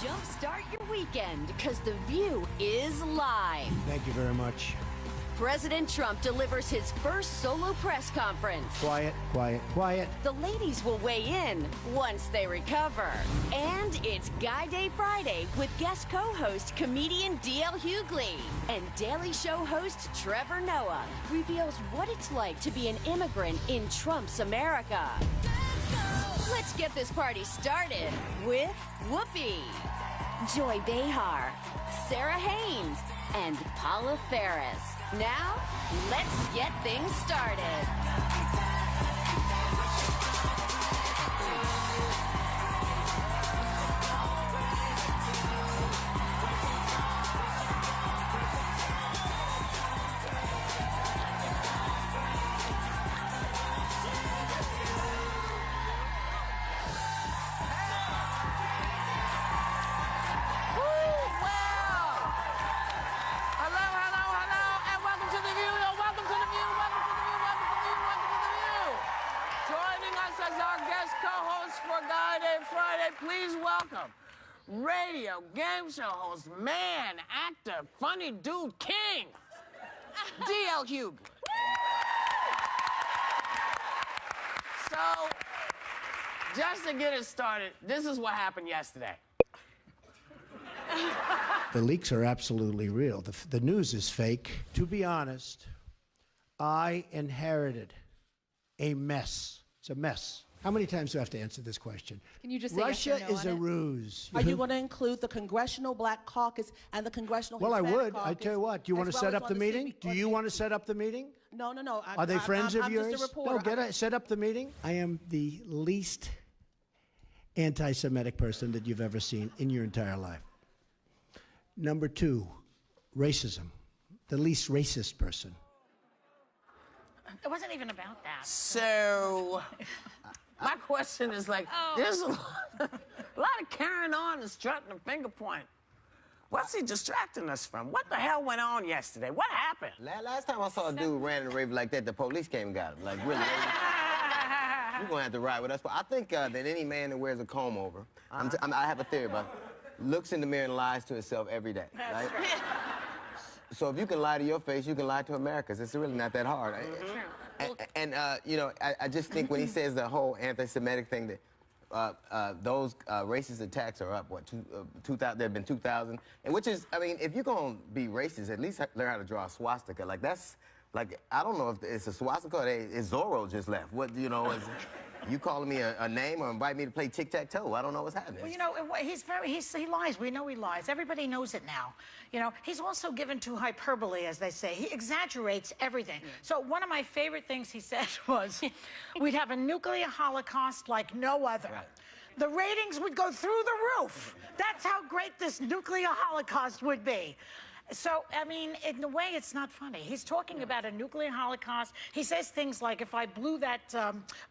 Jumpstart your weekend, because The View is live. Thank you very much. President Trump delivers his first solo press conference. Quiet, quiet, quiet. The ladies will weigh in once they recover. And it's Guy Day Friday with guest co-host comedian D.L. Hughley. And Daily Show host Trevor Noah reveals what it's like to be an immigrant in Trump's America. Let's get this party started with Whoopi, Joy Behar, Sarah Haynes, and Paula Ferris. Now, let's get things started. Please welcome radio game show host, man, actor, funny dude, king, D.L. Hughley. So, just to get it started, this is what happened yesterday. The leaks are absolutely real. The news is fake. To be honest, I inherited a mess. It's a mess. How many times do I have to answer this question? Can you just say Russia yes or no is on a it? ruse. Are you going to include the Congressional Black Caucus and the Congressional Well, I Hispanic would. Caucus, I tell you what. Do you want to as set well up as the on meeting? Do you want to CB set up the meeting? No. Are they friends of I'm yours? just a reporter. No, set up the meeting. I am the least anti-Semitic person that you've ever seen in your entire life. Number two, racism. The least racist person. It wasn't even about that. So, my question is like, there's a lot of carrying on and strutting and finger pointing. What's he distracting us from? What the hell went on yesterday? What happened? Last time I saw a dude ran in a rave like that, the police came and got him. Like, really, you're going to have to ride with us. But I think that any man that wears a comb over, I have a theory about it, looks in the mirror and lies to himself every day. Right? So if you can lie to your face, you can lie to America's. It's really not that hard. And you know, I just think when he says the whole anti-Semitic thing, that those racist attacks are up, what, 2,000? There have been 2,000. And which is, I mean, if you're going to be racist, at least learn how to draw a swastika. Like, that's, like, I don't know if it's a swastika or it's Zorro just left. What, you know, is you calling me a name or invite me to play tic-tac-toe? I don't know what's happening. Well, you know, he lies. We know he lies. Everybody knows it now. You know, he's also given to hyperbole, as they say. He exaggerates everything. So one of my favorite things he said was, we'd have a nuclear holocaust like no other. Right. The ratings would go through the roof. That's how great this nuclear holocaust would be. So, I mean, in a way, it's not funny. He's talking about a nuclear holocaust. He says things like, if I blew that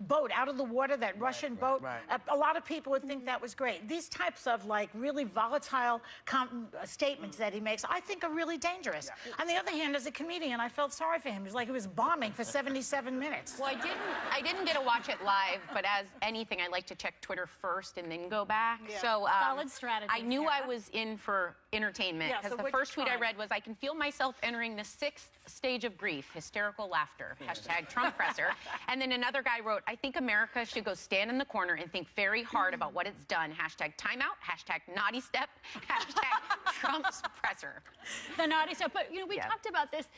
boat out of the water, that Russian boat, a lot of people would think that was great. These types of, like, really volatile statements that he makes, I think are really dangerous. On the other hand, as a comedian, I felt sorry for him. It was like he was bombing for 77 minutes. Well, I didn't get to watch it live, but as anything, I like to check Twitter first and then go back. Yeah. So Solid strategy, I knew Sarah. I was in for entertainment, Yeah, because so the what'd you first tweet I find? read was, I can feel myself entering the 6th stage of grief, hysterical laughter, hashtag Trump presser. And then another guy wrote, I think America should go stand in the corner and think very hard about what it's done, hashtag timeout, hashtag naughty step, hashtag Trump's presser. The naughty stuff. But, you know, we talked about this.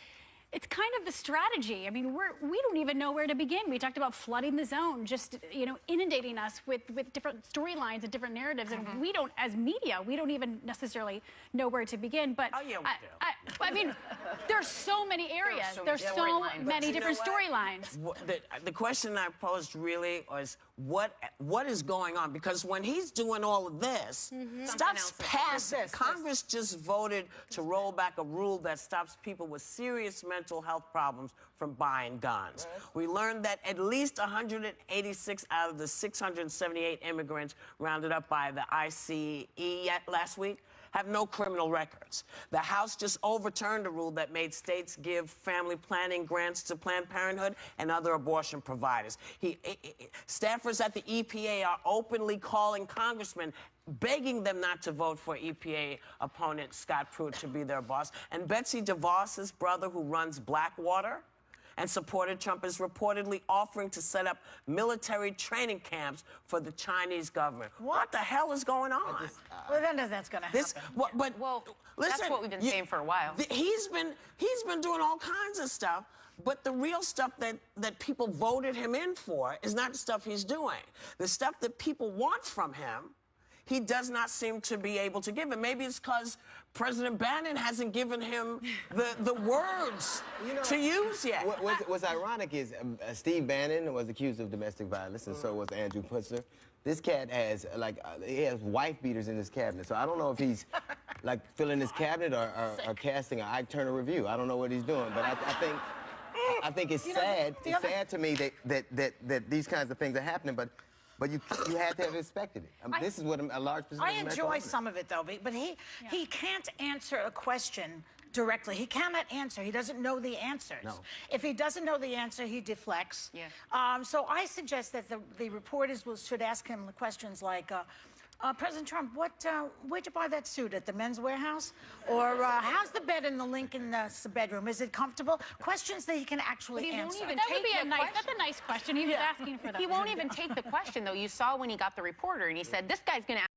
It's kind of the strategy. I mean, we don't even know where to begin. We talked about flooding the zone, just, you know, inundating us with different storylines and different narratives. And we don't, as media, we don't even necessarily know where to begin. But Oh, yeah, we do. I mean, there's so many areas. There's so storylines. many you know different what? storylines. The question I posed really was, what is going on? Because when he's doing all of this, stuff's passing. Congress just voted to roll back a rule that stops people with serious mental health problems from buying guns. We learned that at least 186 out of the 678 immigrants rounded up by the ICE last week have no criminal records. The House just overturned a rule that made states give family planning grants to Planned Parenthood and other abortion providers. Staffers at the EPA are openly calling congressmen, begging them not to vote for EPA opponent Scott Pruitt to be their boss. And Betsy DeVos's brother, who runs Blackwater and supported Trump, is reportedly offering to set up military training camps for the Chinese government. What the hell is going on? Well, none of that's going to happen. Well, listen, that's what we've been saying for a while. He's been doing all kinds of stuff, but the real stuff that people voted him in for is not the stuff he's doing. The stuff that people want from him, he does not seem to be able to give. And maybe it's because President Bannon hasn't given him the words to use yet. What's ironic is Steve Bannon was accused of domestic violence, and so was Andrew Putzer. This cat has, he has wife beaters in his cabinet. So I don't know if he's, filling his cabinet or casting an Ike Turner review. I don't know what he's doing, but I think it's sad. It's sad to me that these kinds of things are happening, but you had to have expected it. This is what a large percentage I enjoy some of it, though, but he can't answer a question directly. He cannot answer. He doesn't know the answers. No. If he doesn't know the answer, he deflects. Yeah. So I suggest that the reporters should ask him questions like, President Trump, where'd you buy that suit, at the Men's Warehouse? Or how's the bed in the Lincoln bedroom? Is it comfortable? Questions that he can actually answer. That would be that's a nice question. He was asking for that. He won't even take the question, though. You saw when he got the reporter, and he said, this guy's going to